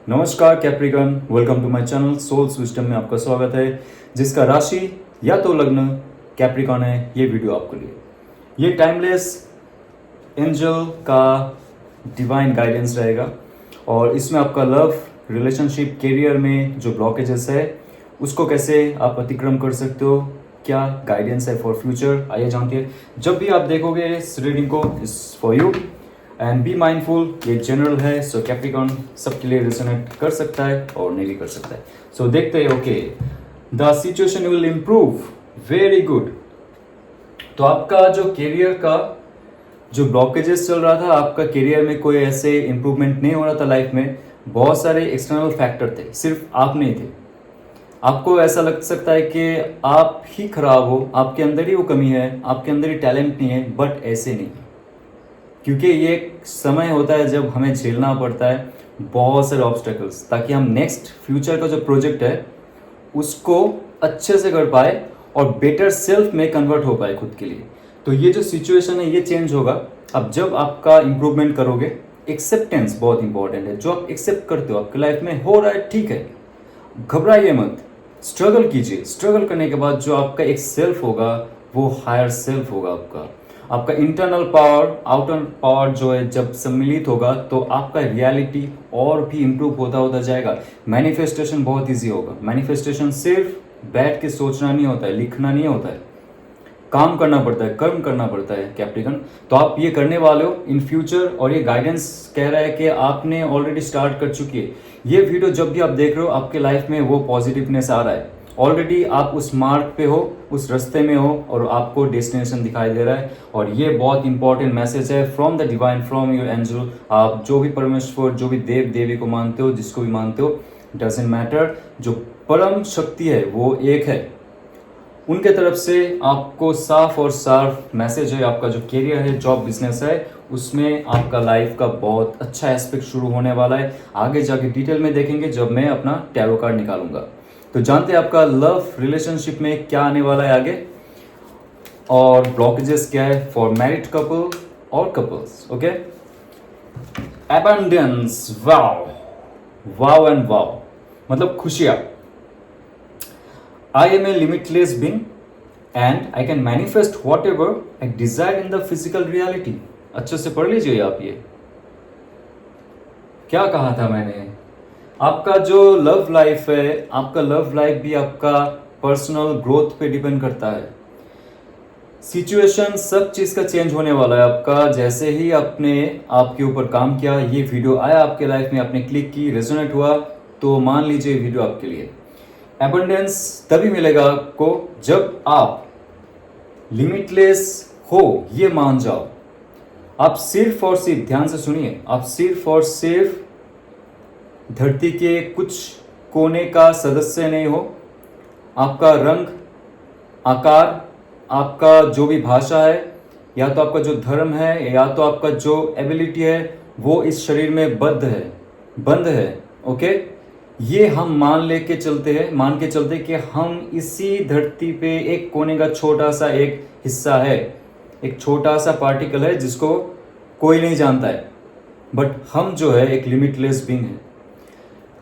नमस्कार Capricorn, welcome to my channel souls wisdom में आपका स्वागत है। जिसका राशि या तो लग्न कैप्रिकॉन है, ये वीडियो आपके लिए। ये टाइमलेस एंजल का डिवाइन गाइडेंस रहेगा और इसमें आपका लव, रिलेशनशिप, करियर में जो ब्लॉकेजेस है उसको कैसे आप अतिक्रम कर सकते हो, क्या गाइडेंस है फॉर फ्यूचर, आइए जानते हैं। जब भी आप देखोगे इस रीडिंग को, इस for you and be mindful, ये जनरल है, सो कैप्रिकॉन सबके लिए रिजोनेट कर सकता है और नहीं भी कर सकता है। सो देखते हैं। Okay, the situation will improve, very good. तो आपका जो करियर का जो ब्लॉकेजेस चल रहा था, आपका करियर में कोई ऐसे इंप्रूवमेंट नहीं हो रहा था लाइफ में, बहुत सारे एक्सटर्नल फैक्टर थे, सिर्फ आप नहीं थे। आपको ऐसा लग सकता है कि आप ही खराब हो, आपके अंदर ही वो कमी है, आपके अंदर ही टैलेंट नहीं है, बट ऐसे नहीं। क्योंकि ये एक समय होता है जब हमें झेलना पड़ता है बहुत सारे ऑब्स्टेकल्स, ताकि हम नेक्स्ट फ्यूचर का जो प्रोजेक्ट है उसको अच्छे से कर पाए और बेटर सेल्फ में कन्वर्ट हो पाए खुद के लिए। तो ये जो सिचुएशन है ये चेंज होगा अब जब आपका इंप्रूवमेंट करोगे। एक्सेप्टेंस बहुत इंपॉर्टेंट है। जो आप एक्सेप्ट करते हो आपके लाइफ में हो रहा है, ठीक है, घबराइए मत, स्ट्रगल कीजिए। स्ट्रगल करने के बाद जो आपका एक सेल्फ होगा वो हायर सेल्फ होगा। आपका इंटरनल पावर, आउटर पावर जो है जब सम्मिलित होगा तो आपका रियलिटी और भी इम्प्रूव होता होता जाएगा। मैनिफेस्टेशन बहुत इजी होगा। मैनिफेस्टेशन सिर्फ बैठ के सोचना नहीं होता है, लिखना नहीं होता है, काम करना पड़ता है, कर्म करना पड़ता है कैप्रिकॉन। तो आप ये करने वाले हो इन फ्यूचर, और ये गाइडेंस कह रहा है कि आपने ऑलरेडी स्टार्ट कर चुकी है। ये वीडियो जब भी आप देख रहे हो आपके लाइफ में वो पॉजिटिवनेस आ रहा है, ऑलरेडी आप उस मार्ग पे हो, उस रास्ते में हो और आपको डेस्टिनेशन दिखाई दे रहा है। और ये बहुत इंपॉर्टेंट मैसेज है from the divine, from your angel. आप जो भी परमेश्वर, जो भी देव देवी को मानते हो, जिसको भी मानते हो, डजेंट मैटर, जो परम शक्ति है वो एक है, उनके तरफ से आपको साफ और साफ मैसेज है। आपका जो करियर है, जॉब, बिजनेस है, उसमें आपका लाइफ का बहुत अच्छा एस्पेक्ट शुरू होने वाला है। आगे जाके डिटेल में देखेंगे जब मैं अपना टैरो कार्ड निकालूंगा। तो जानते हैं आपका लव रिलेशनशिप में क्या आने वाला है आगे, और ब्लॉकेजेस क्या है फॉर मैरिड कपल और couples. Okay, abundance, wow wow and wow, मतलब खुशियां। I am a limitless being and I can manifest whatever I desire in the physical reality। अच्छे से पढ़ लीजिए आप। ये क्या कहा था मैंने? आपका जो लव लाइफ है, आपका लव लाइफ भी आपका पर्सनल ग्रोथ पे डिपेंड करता है। सिचुएशन सब चीज का चेंज होने वाला है आपका। जैसे ही आपने आपके ऊपर काम किया, ये वीडियो आया आपके लाइफ में, आपने क्लिक की, रेजोनेट हुआ, तो मान लीजिए वीडियो आपके लिए। एबंडेंस तभी मिलेगा आपको जब आप लिमिटलेस हो, ये मान जाओ। आप सिर्फ और सिर्फ, ध्यान से सुनिए, आप सिर्फ और सिर्फ धरती के कुछ कोने का सदस्य नहीं हो। आपका रंग, आकार, आपका जो भी भाषा है, या तो आपका जो धर्म है, या तो आपका जो एबिलिटी है, वो इस शरीर में बंद है। ओके, ये हम मान के चलते कि हम इसी धरती पे एक कोने का छोटा सा एक हिस्सा है, एक छोटा सा पार्टिकल है जिसको कोई नहीं जानता है। बट हम जो है एक लिमिटलेस बीइंग है।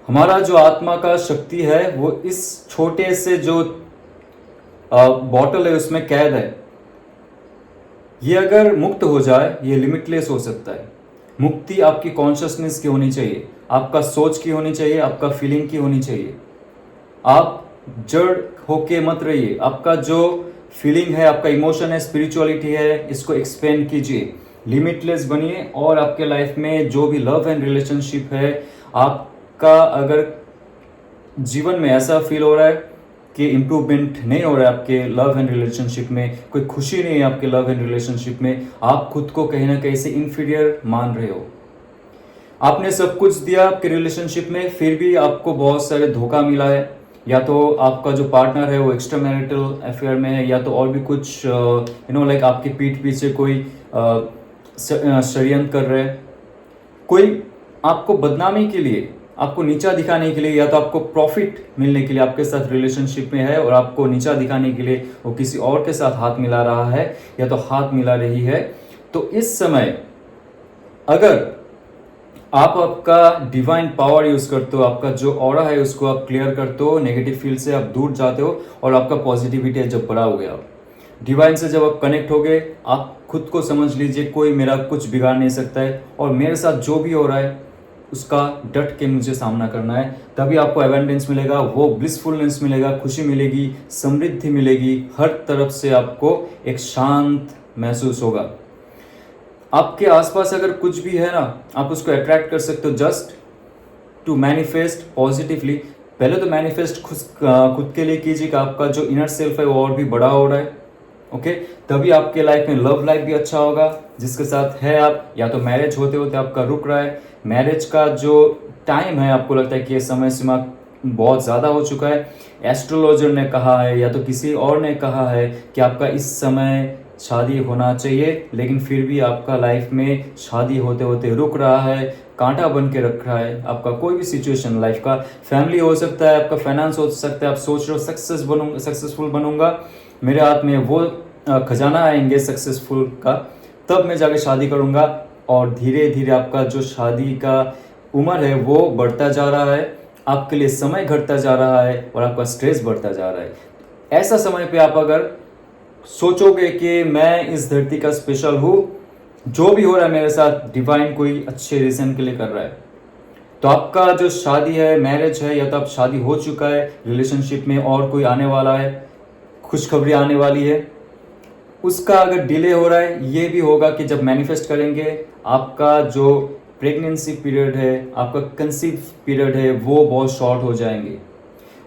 हमारा जो आत्मा का शक्ति है वो इस छोटे से जो बॉटल है उसमें कैद है। ये अगर मुक्त हो जाए, ये लिमिटलेस हो सकता है। मुक्ति आपकी कॉन्शियसनेस की होनी चाहिए, आपका सोच की होनी चाहिए, आपका फीलिंग की होनी चाहिए। आप जड़ होके मत रहिए। आपका जो फीलिंग है, आपका इमोशन है, स्पिरिचुअलिटी है, इसको एक्सपेंड कीजिए, लिमिटलेस बनिए। और आपके लाइफ में जो भी लव एंड रिलेशनशिप है, आपका अगर जीवन में ऐसा फील हो रहा है कि इम्प्रूवमेंट नहीं हो रहा है आपके लव एंड रिलेशनशिप में, कोई खुशी नहीं है आपके लव एंड रिलेशनशिप में, आप खुद को कहीं ना कहीं से इन्फीरियर मान रहे हो। आपने सब कुछ दिया आपके रिलेशनशिप में, फिर भी आपको बहुत सारे धोखा मिला है। या तो आपका जो पार्टनर है वो एक्स्ट्रा मैरिटल अफेयर में है, या तो और भी कुछ लाइक आपकी पीठ पीछे कोई षड्यंत्र कर रहे हैं, कोई आपको बदनामी के लिए, आपको नीचा दिखाने के लिए, या तो आपको प्रॉफिट मिलने के लिए आपके साथ रिलेशनशिप में है और आपको नीचा दिखाने के लिए वो किसी और के साथ हाथ मिला रहा है या तो हाथ मिला रही है। तो इस समय अगर आप आपका डिवाइन पावर यूज करते हो, आपका जो ऑरा है उसको आप क्लियर करते हो, नेगेटिव फील्ड से आप दूर जाते हो और आपका पॉजिटिविटी जब बड़ा हो गया, डिवाइन से जब आप कनेक्ट हो गए, आप खुद को समझ लीजिए कोई मेरा कुछ बिगाड़ नहीं सकता है और मेरे साथ जो भी हो रहा है उसका डट के मुझे सामना करना है, तभी आपको एबंडेंस मिलेगा, वो ब्लिसफुलनेस मिलेगा, खुशी मिलेगी, समृद्धि मिलेगी, हर तरफ से आपको एक शांत महसूस होगा। आपके आसपास अगर कुछ भी है ना, आप उसको अट्रैक्ट कर सकते हो जस्ट टू मैनिफेस्ट पॉजिटिवली। पहले तो मैनिफेस्ट खुद के लिए कीजिए कि आपका जो इनर सेल्फ है वो और भी बड़ा हो रहा है, ओके। तभी आपके लाइफ में लव लाइफ भी अच्छा होगा, जिसके साथ है आप, या तो मैरिज होते होते आपका रुक रहा है, मैरिज का जो टाइम है आपको लगता है कि ये समय सीमा बहुत ज़्यादा हो चुका है, एस्ट्रोलॉजर ने कहा है या तो किसी और ने कहा है कि आपका इस समय शादी होना चाहिए, लेकिन फिर भी आपका लाइफ में शादी होते होते रुक रहा है, कांटा बन के रख रहा है। आपका कोई भी सिचुएशन लाइफ का, फैमिली हो सकता है, आपका फाइनेंस हो सकता है, आप सोच रहे हो सक्सेसफुल बनूंगा, मेरे हाथ में वो खजाना आएंगे सक्सेसफुल का, तब मैं जाके शादी करूंगा, और धीरे धीरे आपका जो शादी का उम्र है वो बढ़ता जा रहा है, आपके लिए समय घटता जा रहा है और आपका स्ट्रेस बढ़ता जा रहा है। ऐसा समय पे आप अगर सोचोगे कि मैं इस धरती का स्पेशल हूँ, जो भी हो रहा है मेरे साथ डिवाइन कोई अच्छे रीजन के लिए कर रहा है, तो आपका जो शादी है, मैरिज है, या तो आप शादी हो चुका है, रिलेशनशिप में और कोई आने वाला है, खुशखबरी आने वाली है, उसका अगर डिले हो रहा है, ये भी होगा कि जब मैनिफेस्ट करेंगे आपका जो प्रेगनेंसी पीरियड है, आपका कंसीव पीरियड है, वो बहुत शॉर्ट हो जाएंगे।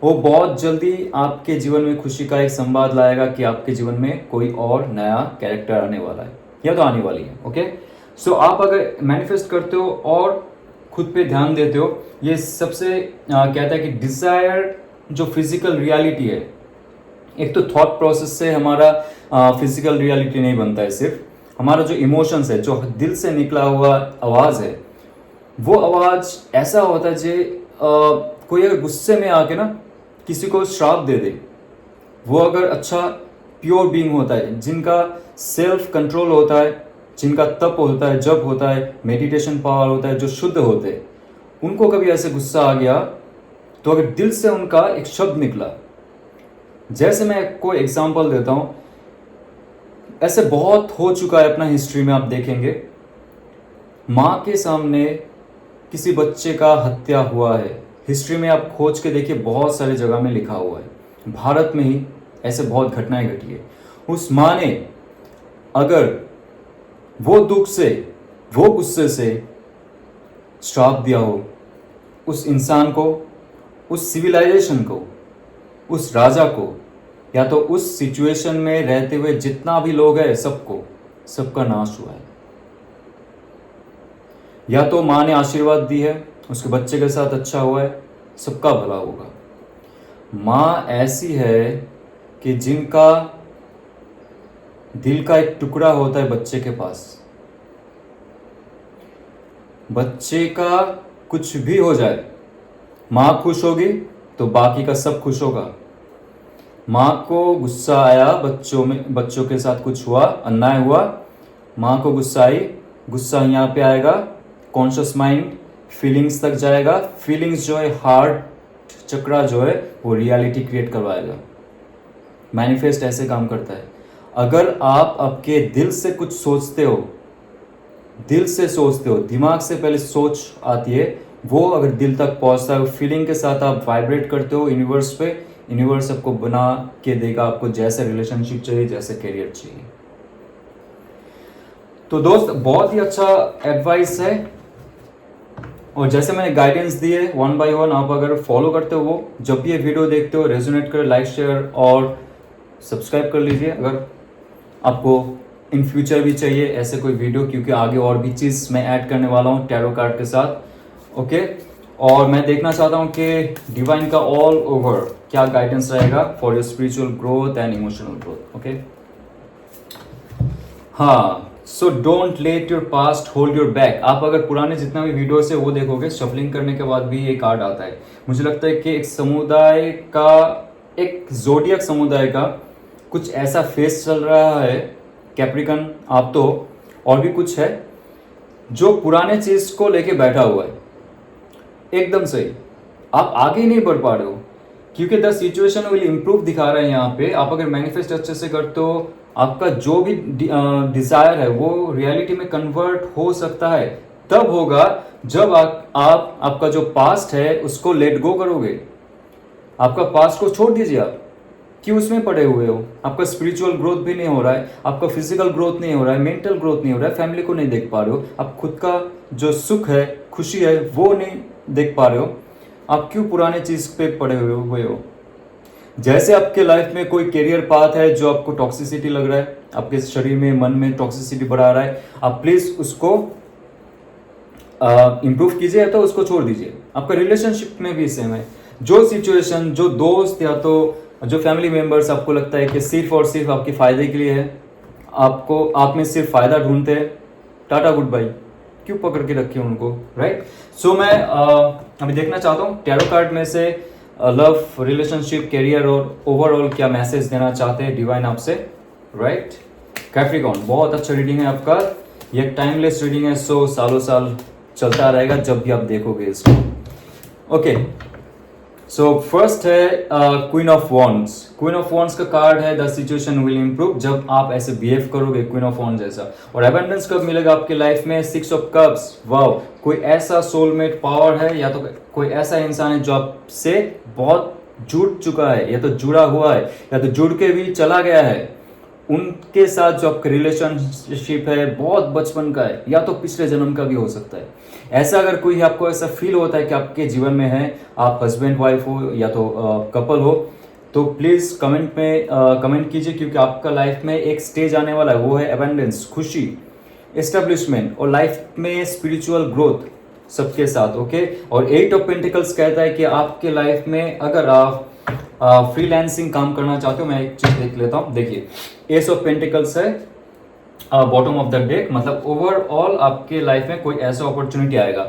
वो बहुत जल्दी आपके जीवन में खुशी का एक संवाद लाएगा कि आपके जीवन में कोई और नया कैरेक्टर आने वाला है या तो आने वाली है, ओके। सो आप अगर मैनिफेस्ट करते हो और खुद पे ध्यान देते हो, ये सबसे कहता है कि डिजायर जो फिजिकल रियलिटी है, एक तो थॉट प्रोसेस से हमारा फिजिकल रियलिटी नहीं बनता है, सिर्फ हमारा जो इमोशंस है, जो दिल से निकला हुआ आवाज़ है, वो आवाज़ ऐसा होता है जे कोई अगर गुस्से में आके ना किसी को श्राप दे दे, वो अगर अच्छा प्योर बीइंग होता है, जिनका सेल्फ कंट्रोल होता है, जिनका तप होता है, जप होता है, मेडिटेशन पावर होता है, जो शुद्ध होते हैं, उनको कभी ऐसे गुस्सा आ गया तो अगर दिल से उनका एक शब्द निकला, जैसे मैं कोई एग्जांपल देता हूं, ऐसे बहुत हो चुका है अपना हिस्ट्री में, आप देखेंगे माँ के सामने किसी बच्चे का हत्या हुआ है, हिस्ट्री में आप खोज के देखिए, बहुत सारी जगह में लिखा हुआ है, भारत में ही ऐसे बहुत घटनाएं घटी है। उस माँ ने अगर वो दुख से, वो गुस्से से श्राप दिया हो उस इंसान को, उस सिविलाइजेशन को, उस राजा को, या तो उस सिचुएशन में रहते हुए जितना भी लोग हैं सबको, सबका नाश हुआ है। या तो माँ ने आशीर्वाद दी है, उसके बच्चे के साथ अच्छा हुआ है, सबका भला होगा। माँ ऐसी है कि जिनका दिल का एक टुकड़ा होता है बच्चे के पास, बच्चे का कुछ भी हो जाए, माँ खुश होगी तो बाकी का सब खुश होगा। माँ को गुस्सा आया, बच्चों के साथ कुछ हुआ, अन्याय हुआ, माँ को गुस्सा आई, गुस्सा यहाँ पे आएगा, कॉन्शियस माइंड फीलिंग्स तक जाएगा, फीलिंग्स जो है हार्ट चक्रा जो है वो रियलिटी क्रिएट करवाएगा। मैनिफेस्ट ऐसे काम करता है। अगर आप आपके दिल से कुछ सोचते हो, दिल से सोचते हो, दिमाग से पहले सोच आती है, वो अगर दिल तक पहुंचता है, फीलिंग के साथ आप वाइब्रेट करते हो यूनिवर्स पे, यूनिवर्स आपको बना के देगा, आपको जैसे रिलेशनशिप चाहिए, जैसे करियर चाहिए। तो दोस्त, बहुत ही अच्छा एडवाइस है, और जैसे मैंने गाइडेंस दी है 1 by 1 आप अगर फॉलो करते हो, वो जब भी ये वीडियो देखते हो रेजोनेट कर, लाइक शेयर और सब्सक्राइब कर लीजिए अगर आपको इन फ्यूचर भी चाहिए ऐसे कोई वीडियो, क्योंकि आगे और भी चीज़ मैं ऐड करने वाला हूँ टैरो कार्ड के साथ, ओके। और मैं देखना चाहता हूँ कि डिवाइन का ऑल ओवर क्या गाइडेंस रहेगा for your spiritual growth and emotional growth, okay. हाँ, so don't let your past hold your back. आप अगर पुराने जितना भी वीडियोस है वो देखोगे, शफलिंग करने के बाद भी ये कार्ड आता है। मुझे लगता है कि एक समुदाय का, एक जोडियक समुदाय का कुछ ऐसा फेस चल रहा है, कैप्रिकन आप तो, और भी कुछ है जो पुराने चीज को लेके बैठा हुआ है, एकदम सही, आप आगे नहीं बढ़ पा रहे हो, क्योंकि द सिचुएशन विल इम्प्रूव दिखा रहा है यहाँ पे। आप अगर मैनिफेस्ट अच्छे से करते हो, आपका जो भी डिजायर है वो रियलिटी में कन्वर्ट हो सकता है। तब होगा जब आप आपका जो पास्ट है उसको लेट गो करोगे। आपका पास्ट को छोड़ दीजिए, आप क्यों उसमें पड़े हुए हो। आपका स्पिरिचुअल ग्रोथ भी नहीं हो रहा है, आपका फिजिकल ग्रोथ नहीं हो रहा है, मेंटल ग्रोथ नहीं हो रहा है, फैमिली को नहीं देख पा रहे हो, आप खुद का जो सुख है, खुशी है, वो नहीं देख पा रहे हो। आप क्यों पुराने चीज पे पड़े हुए हो। जैसे आपके लाइफ में कोई करियर पाथ है जो आपको टॉक्सिसिटी लग रहा है, आपके शरीर में, मन में टॉक्सिसिटी बढ़ा रहा है, आप प्लीज उसको इंप्रूव कीजिए, तो उसको छोड़ दीजिए। आपका रिलेशनशिप में भी सेम है। जो सिचुएशन, जो दोस्त या तो जो फैमिली मेंबर्स आपको लगता है कि सिर्फ और सिर्फ आपके फायदे के लिए है, आपको आप में सिर्फ फायदा ढूंढते हैं, टाटा गुड बाय, क्यों पकड़ के रखे उनको, राइट। सो मैं अभी देखना चाहता हूँ टैरो कार्ड में से लव, रिलेशनशिप, करियर और ओवरऑल क्या मैसेज देना चाहते हैं डिवाइन आपसे, राइट। कैप्रिकॉर्न, बहुत अच्छा रीडिंग है आपका, ये टाइमलेस रीडिंग है, सो सालों साल चलता रहेगा जब भी आप देखोगे इसको। ओके, सो फर्स्ट है queen of wands. Queen of wands का कार्ड है द सिचुएशन विल इंप्रूव, जब आप ऐसे बिहेव करोगे क्वीन ऑफ वॉन्ड्स जैसा। और एबंडेंस कब मिलेगा आपके लाइफ में? Six of cups. वाओ, कोई ऐसा सोलमेट पावर है, या तो कोई ऐसा इंसान है जो आपसे बहुत जुड़ चुका है, या तो जुड़ा हुआ है, या तो जुड़ के भी चला गया है। उनके साथ जो आपका रिलेशनशिप है बहुत बचपन का है, या तो पिछले जन्म का भी हो सकता है। ऐसा अगर कोई आपको ऐसा फील होता है कि आपके जीवन में है, आप हस्बैंड वाइफ हो या तो कपल हो, तो प्लीज कमेंट में कमेंट कीजिए, क्योंकि आपका लाइफ में एक स्टेज आने वाला है, वो है एबंडेंस, खुशी, एस्टेब्लिशमेंट और लाइफ में स्पिरिचुअल ग्रोथ सबके साथ। ओके, और 8 ऑफ पेंटिकल्स कहता है कि आपके लाइफ में अगर आप फ्रीलांसिंग काम करना चाहते हो, मैं एक चीज देख लेता हूँ। देखिए, एस ऑफ पेंटिकल्स है बॉटम ऑफ द डेक, मतलब ओवरऑल आपके लाइफ में कोई ऐसा अपॉर्चुनिटी आएगा।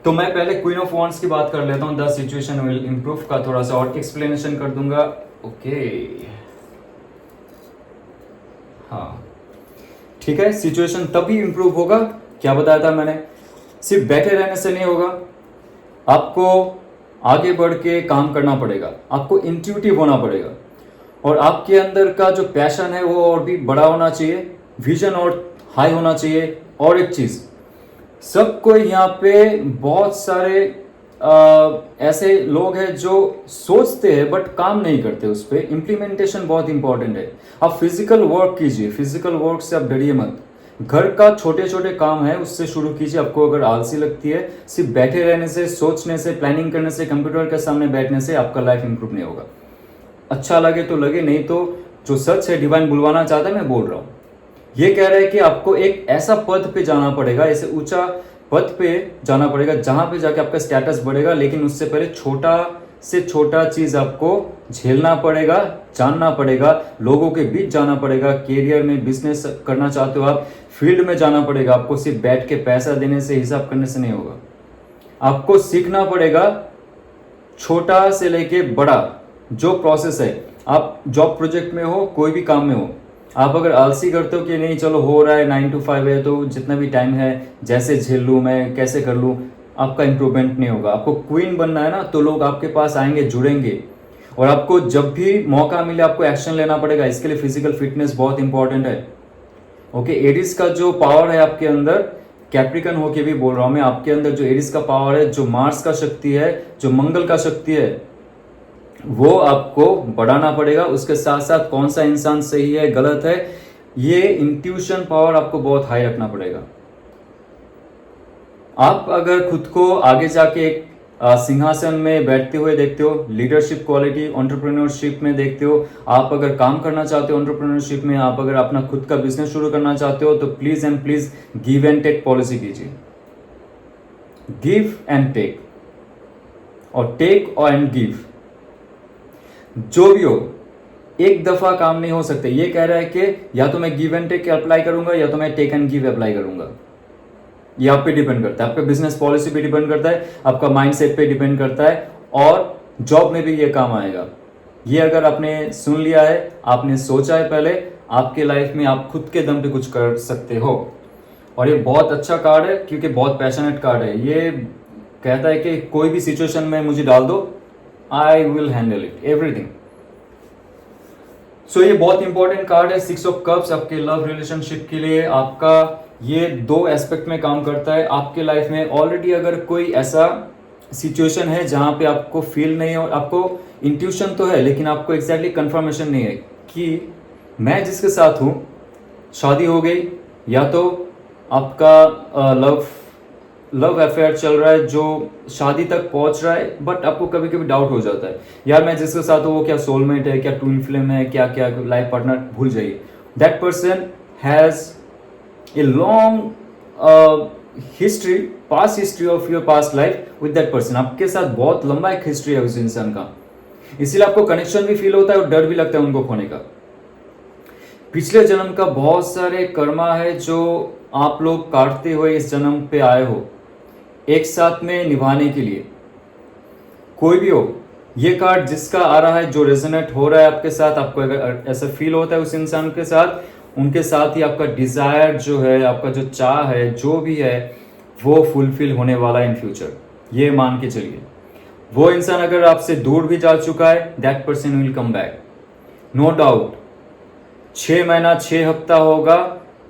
तो मैं पहले क्वीन ऑफ वॉन्ड्स की बात कर लेता हूँ, द सिचुएशन विल इंप्रूव का थोड़ा सा और एक्सप्लेनेशन कर दूंगा। ओके, हाँ ठीक है, सिचुएशन तभी इंप्रूव होगा, क्या बताया था मैंने, सिर्फ बैठे रहने से नहीं होगा, आपको आगे बढ़ के काम करना पड़ेगा, आपको इंट्यूटिव होना पड़ेगा, और आपके अंदर का जो पैशन है वो और भी बड़ा होना चाहिए, विजन और हाई होना चाहिए। और एक चीज, सबको यहाँ पे बहुत सारे ऐसे लोग हैं जो सोचते हैं बट काम नहीं करते, उस पर इम्प्लीमेंटेशन बहुत इंपॉर्टेंट है। आप फिजिकल वर्क कीजिए, फिजिकल वर्क से आप डरिए मत। घर का छोटे छोटे काम है उससे शुरू कीजिए। आपको अगर आलसी लगती है, सिर्फ बैठे रहने से, सोचने से, प्लानिंग करने से, कंप्यूटर के सामने बैठने से आपका लाइफ इंप्रूव नहीं होगा। अच्छा लगे तो लगे, नहीं तो जो सच है डिवाइन बुलवाना चाहता है, मैं बोल रहा हूँ। ये कह रहा है कि आपको एक ऐसा पद पे जाना पड़ेगा, ऐसे ऊंचा पद पे जाना पड़ेगा जहां पे जाके आपका स्टेटस बढ़ेगा, लेकिन उससे पहले छोटा से छोटा चीज आपको झेलना पड़ेगा, जानना पड़ेगा, लोगों के बीच जाना पड़ेगा। कैरियर में बिजनेस करना चाहते हो आप, फील्ड में जाना पड़ेगा। आपको सिर्फ बैठ के पैसा देने से, हिसाब करने से नहीं होगा। आपको सीखना पड़ेगा छोटा से लेके बड़ा जो प्रोसेस है। आप जॉब प्रोजेक्ट में हो, कोई भी काम में हो, आप अगर आलसी करते हो कि नहीं चलो हो रहा है, 9 to 5 है तो जितना भी टाइम है जैसे झेल लूँ, मैं कैसे कर लूँ, आपका इंप्रूवमेंट नहीं होगा। आपको क्वीन बनना है ना, तो लोग आपके पास आएंगे, जुड़ेंगे, और आपको जब भी मौका मिले आपको एक्शन लेना पड़ेगा। इसके लिए फिजिकल फिटनेस बहुत इंपॉर्टेंट है। ओके, एरिस का जो पावर है आपके अंदर, कैप्रिकन होके भी बोल रहा हूँ मैं, आपके अंदर जो एरिस का पावर है, जो मार्स का शक्ति है, जो मंगल का शक्ति है, वो आपको बढ़ाना पड़ेगा। उसके साथ साथ कौन सा इंसान सही है, गलत है, ये इंट्यूशन पावर आपको बहुत हाई रखना पड़ेगा। आप अगर खुद को आगे जाके एक सिंहासन में बैठते हुए देखते हो, लीडरशिप क्वालिटी, एंटरप्रेन्योरशिप में देखते हो, आप अगर काम करना चाहते हो एंटरप्रेन्योरशिप में, आप अगर अपना खुद का बिजनेस शुरू करना चाहते हो, तो please and please give and take policy कीजिए। गिव एंड टेक, और टेक और एंड गिव, जो भी हो, एक दफा काम नहीं हो सकते। ये कह रहा है कि या तो मैं गिव एंड टेक अप्लाई करूंगा, या तो मैं टेक एंड गिव अप्लाई करूंगा। ये आप पे डिपेंड करता है, आपका बिजनेस पॉलिसी पे डिपेंड करता है, आपका माइंडसेट पे डिपेंड करता है, और जॉब में भी ये काम आएगा। ये अगर आपने सुन लिया है, आपने सोचा है पहले, आपके लाइफ में आप खुद के दम पे कुछ कर सकते हो। और ये बहुत अच्छा कार्ड है क्योंकि बहुत पैशनेट कार्ड है। ये कहता है कि कोई भी सिचुएशन में मुझे डाल दो, I will handle it everything. So ये बहुत इंपॉर्टेंट कार्ड है। 6 ऑफ कप्स आपके लव रिलेशनशिप के लिए आपका ये 2 एस्पेक्ट में काम करता है। आपके लाइफ में ऑलरेडी अगर कोई ऐसा सिचुएशन है जहां पे आपको फील नहीं है और आपको इंट्यूशन तो है लेकिन आपको एग्जैक्टली कंफर्मेशन नहीं है कि मैं जिसके साथ हूँ शादी हो गई, या तो आपका लव अफेयर चल रहा है जो शादी तक पहुंच रहा है, बट आपको कभी कभी डाउट हो जाता है यार मैं जिसके साथ हूँ वो क्या सोलमेट है, क्या ट्विन फ्लेम है, क्या क्या लाइफ पार्टनर, भूल जाइए। That person has a long history, past history of your past life with that person. आपके साथ बहुत लंबा एक हिस्ट्री है उस इंसान का, इसीलिए आपको कनेक्शन भी फील होता है और डर भी लगता है उनको खोने का। पिछले जन्म का बहुत सारे कर्मा है जो आप लोग काटते हुए इस जन्म पे आए हो एक साथ में निभाने के लिए। कोई भी हो, ये कार्ड जिसका आ रहा है, जो रेजोनेट हो रहा है आपके साथ, आपको अगर ऐसा फील होता है उस इंसान के साथ, उनके साथ ही आपका डिजायर जो है, आपका जो चाह है, जो भी है वो फुलफिल होने वाला है इन फ्यूचर। ये मान के चलिए। वो इंसान अगर आपसे दूर भी जा चुका है, that person will come back, no doubt. 6 महीना 6 हफ्ता होगा,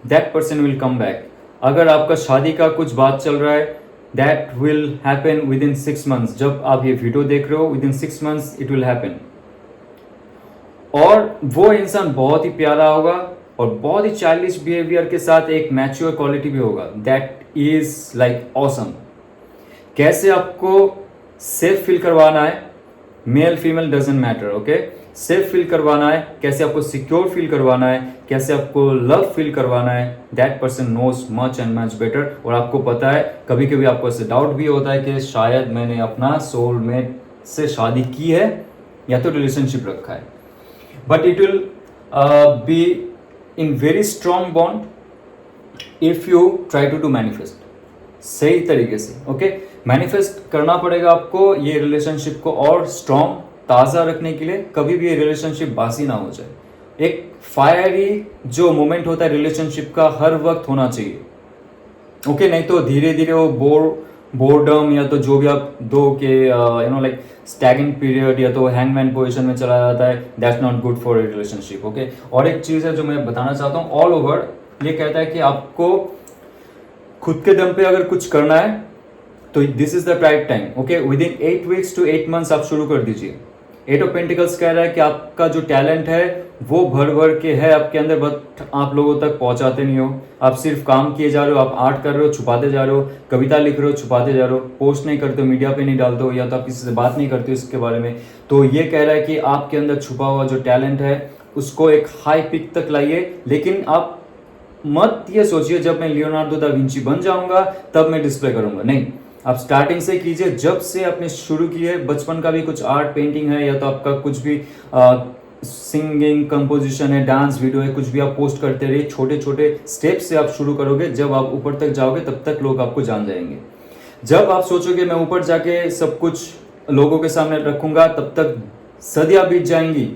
that person will come back. अगर आपका शादी का कुछ बात चल रहा है, that will happen within 6 months. जब आप ये वीडियो देख रहे हो, within 6 months it will happen. और वो इंसान बहुत ही प्यारा होगा और बहुत ही चाइल्डिश बिहेवियर के साथ एक मैच्योर क्वालिटी भी होगा। That is like awesome. कैसे आपको सेफ फील करवाना है, male female doesn't matter, okay. Safe feel करवाना है, कैसे आपको सिक्योर फील करवाना है, कैसे आपको लव फील करवाना है, that person knows much and much better. और आपको पता है, कभी कभी आपको ऐसे डाउट भी होता है कि शायद मैंने अपना सोलमेट से शादी की है या तो रिलेशनशिप रखा है, but it will be in very strong bond if you try to do manifest सही तरीके से, ओके। मैनिफेस्ट करना पड़ेगा आपको ये रिलेशनशिप को और स्ट्रॉन्ग, ताज़ा रखने के लिए। कभी भी ये रिलेशनशिप बासी ना हो जाए। एक फायरी जो मोमेंट होता है रिलेशनशिप का, हर वक्त होना चाहिए, ओके। नहीं तो धीरे धीरे वो बोर्डम या तो जो भी आप दो के लाइक स्टैगिंग पीरियड या तो हैंगमैन पोजीशन में चला जाता है। That's not good for a relationship, okay. और एक चीज़ है जो मैं बताना चाहता हूँ, ऑल ओवर ये कहता है कि आपको खुद के दम पे अगर कुछ करना है तो this is the right time, okay. Within 8 weeks to 8 months आप शुरू कर दीजिए। 8 ऑफ पेंटिकल्स कह रहा है कि आपका जो टैलेंट है वो भर भर के है आपके अंदर, बट आप लोगों तक पहुंचाते नहीं हो। आप सिर्फ काम किए जा रहे हो, आप आर्ट कर रहे हो, छुपाते जा रहे हो, कविता लिख रहे हो, छुपाते जा रहे हो, पोस्ट नहीं करते हो, मीडिया पे नहीं डालते हो, या तो आप किसी से बात नहीं करते हो इसके बारे में। तो ये कह रहा है कि आपके अंदर छुपा हुआ जो टैलेंट है उसको एक हाई पिक तक लाइए। लेकिन आप मत ये सोचिए जब मैं लियोनार्डो दा विंची बन जाऊंगा तब मैं डिस्प्ले करूंगा, नहीं। आप स्टार्टिंग से कीजिए, जब से आपने शुरू की है, बचपन का भी कुछ आर्ट पेंटिंग है या तो आपका कुछ भी सिंगिंग कंपोजिशन है, डांस वीडियो है, कुछ भी आप पोस्ट करते रहिए। छोटे छोटे स्टेप से आप शुरू करोगे, जब आप ऊपर तक जाओगे तब तक लोग आपको जान जाएंगे। जब आप सोचोगे मैं ऊपर जाके सब कुछ लोगों के सामने रखूंगा, तब तक सदियां बीत जाएंगी।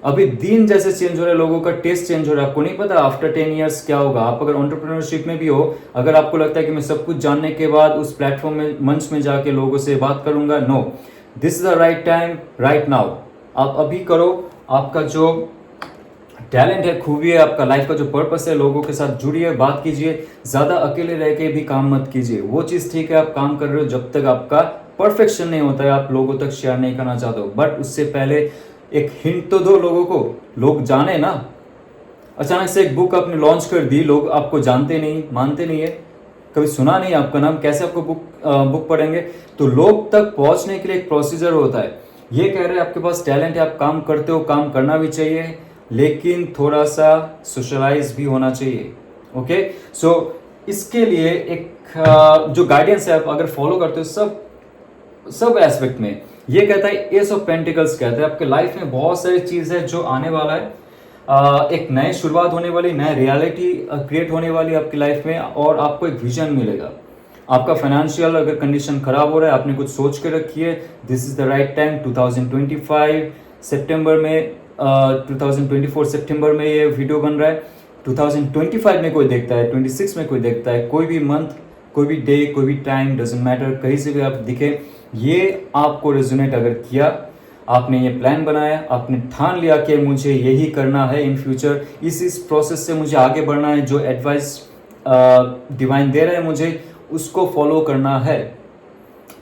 अभी दिन जैसे चेंज हो रहा है, लोगों का टेस्ट चेंज हो रहा है। आपको नहीं पता आफ्टर 10 ईयर्स क्या होगा। आप अगर एंटरप्रेन्योरशिप में भी हो, अगर आपको लगता है कि मैं सब कुछ जानने के बाद उस प्लेटफॉर्म में, मंच में जाके लोगों से बात करूंगा, no, this is the right time, right now. आप अभी करो। आपका जो टैलेंट है, खूबी है, आपका लाइफ का जो पर्पस है, लोगों के साथ जुड़िए, बात कीजिए। ज्यादा अकेले रह के भी काम मत कीजिए। वो चीज ठीक है, आप काम कर रहे हो, जब तक आपका परफेक्शन नहीं होता है आप लोगों तक शेयर नहीं करना चाहते हो, बट उससे पहले एक हिंट तो दो लोगों को, लोग जाने ना। अचानक से एक बुक आपने लॉन्च कर दी, लोग आपको जानते नहीं, मानते नहीं है, कभी सुना नहीं आपका नाम, कैसे आपको बुक पढ़ेंगे। तो लोग तक पहुंचने के लिए एक प्रोसीजर होता है। ये कह रहे हैं आपके पास टैलेंट है, आप काम करते हो, काम करना भी चाहिए, लेकिन थोड़ा सा सोशलाइज भी होना चाहिए, ओके। सो इसके लिए एक जो गाइडेंस है आप अगर फॉलो करते हो सब एस्पेक्ट में, ये कहता है, एस ऑफ पेंटिकल्स कहता है आपके लाइफ में बहुत सारी चीज है जो आने वाला है। एक नई शुरुआत होने वाली, नई रियलिटी क्रिएट होने वाली आपकी लाइफ में, और आपको एक विजन मिलेगा। आपका फाइनेंशियल अगर कंडीशन खराब हो रहा है, आपने कुछ सोच के रखी है, this is the right time. 2025 सितंबर में 2024 सितंबर में ये वीडियो बन रहा है। 2025 में कोई देखता है, 26 में कोई देखता है, कोई भी मंथ, कोई भी डे, कोई भी टाइम, डजेंट मैटर, कहीं से भी आप दिखे, ये आपको रेजोनेट अगर किया, आपने ये प्लान बनाया, आपने ठान लिया कि मुझे यही करना है इन फ्यूचर, इस प्रोसेस से मुझे आगे बढ़ना है, जो एडवाइस डिवाइन दे रहे हैं मुझे उसको फॉलो करना है,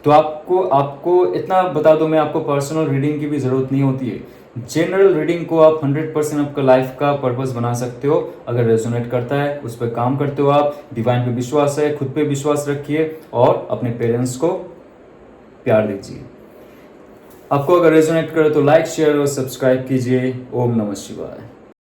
तो आपको इतना बता दो, मैं आपको पर्सनल रीडिंग की भी ज़रूरत नहीं होती है। जनरल रीडिंग को आप 100% आपका लाइफ का पर्पस बना सकते हो अगर रेजोनेट करता है, उस पर काम करते हो, आप डिवाइन पे विश्वास है, खुद पे विश्वास रखिए और अपने पेरेंट्स को प्यार दीजिए। आपको अगर रेजोनेट करे तो लाइक, शेयर और सब्सक्राइब कीजिए। ओम नमः शिवाय।